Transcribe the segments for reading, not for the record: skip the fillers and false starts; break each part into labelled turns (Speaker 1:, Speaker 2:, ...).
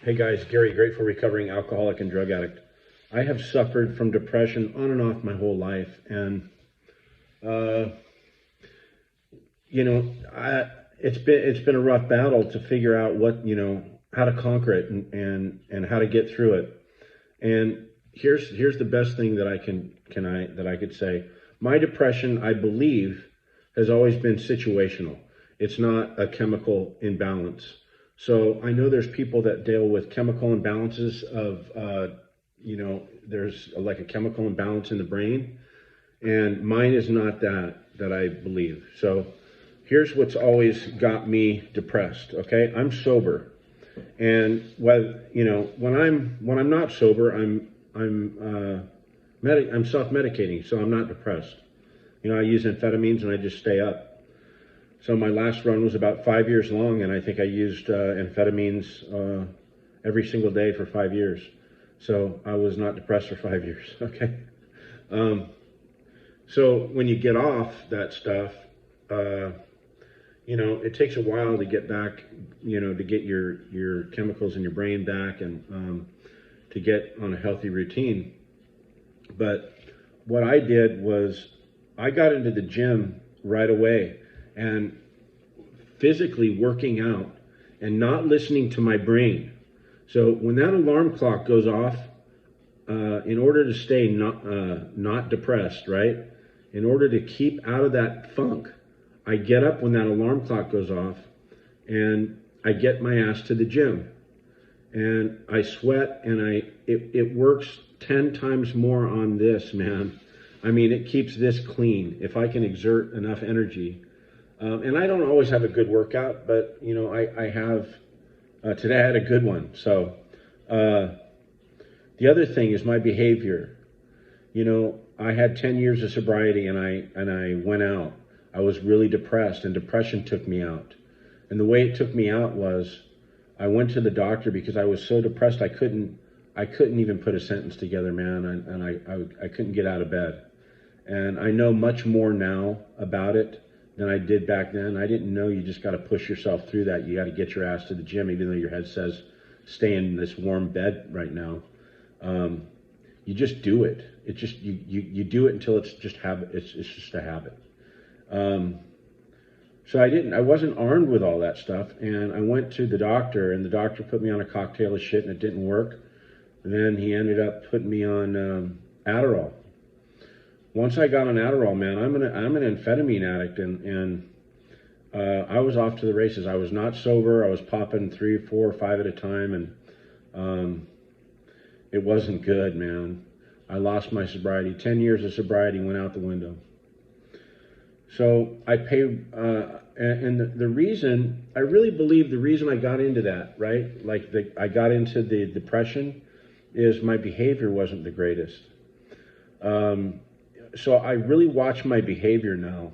Speaker 1: Hey guys, Gary, grateful recovering alcoholic and drug addict. I have suffered from depression on and off my whole life, and uh, you know, it's been a rough battle to figure out how to conquer it and how to get through it. And here's the best thing that I could say. My depression, I believe, has always been situational. It's not a chemical imbalance. So I know there's people that deal with chemical imbalances there's like a chemical imbalance in the brain, and mine is not that I believe. So here's what's always got me depressed. Okay, I'm sober, and when I'm not sober, I'm self-medicating, so I'm not depressed. I use amphetamines and I just stay up. So my last run was about 5 years long, and I think I used amphetamines every single day for 5 years. So I was not depressed for 5 years. Okay. So when you get off that stuff, it takes a while to get back, to get your chemicals in your brain back and to get on a healthy routine. But what I did was I got into the gym right away and physically working out and not listening to my brain. So when that alarm clock goes off, in order to stay not depressed, right? In order to keep out of that funk, I get up when that alarm clock goes off and I get my ass to the gym. And I sweat, and it works 10 times more on this, man. I mean, it keeps this clean if I can exert enough energy. And I don't always have a good workout, but I have. Today I had a good one. So the other thing is my behavior. I had 10 years of sobriety, and I went out. I was really depressed, and depression took me out. And the way it took me out was I went to the doctor because I was so depressed I couldn't even put a sentence together, man, and I couldn't get out of bed. And I know much more now about it than I did back then. I didn't know you just got to push yourself through that. You got to get your ass to the gym, even though your head says stay in this warm bed right now. You just do it. It just you do it until it's just habit. It's just a habit. So I wasn't armed with all that stuff, and I went to the doctor, and the doctor put me on a cocktail of shit, and it didn't work. And then he ended up putting me on Adderall. Once I got on Adderall, man, I'm an amphetamine addict, and I was off to the races. I was not sober. I was popping 3, 4, 5 at a time, and it wasn't good, man. I lost my sobriety. 10 years of sobriety went out the window. So I paid, and the reason, I really believe the reason I got into that, right? I got into the depression is my behavior wasn't the greatest. So I really watch my behavior now.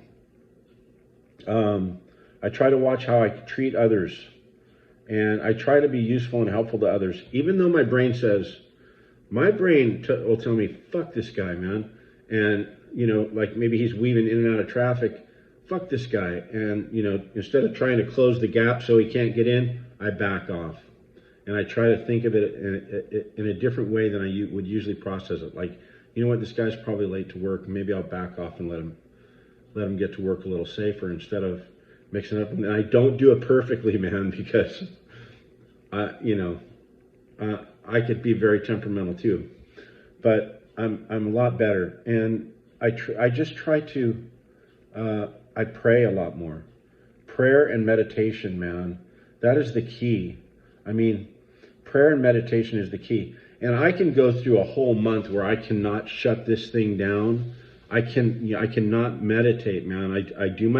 Speaker 1: I try to watch how I treat others, and I try to be useful and helpful to others, even though my brain will tell me, fuck this guy, man. And, like maybe he's weaving in and out of traffic. Fuck this guy. And, instead of trying to close the gap so he can't get in, I back off. And I try to think of it in a different way than I would usually process it. Like, you know what, this guy's probably late to work. Maybe I'll back off and let him get to work a little safer instead of mixing up. And I don't do it perfectly, man, because, I could be very temperamental too. But I'm a lot better. And I just try to, I pray a lot more. Prayer and meditation, man, that is the key. I mean, prayer and meditation is the key. And I can go through a whole month where I cannot shut this thing down. I cannot meditate, man. I do my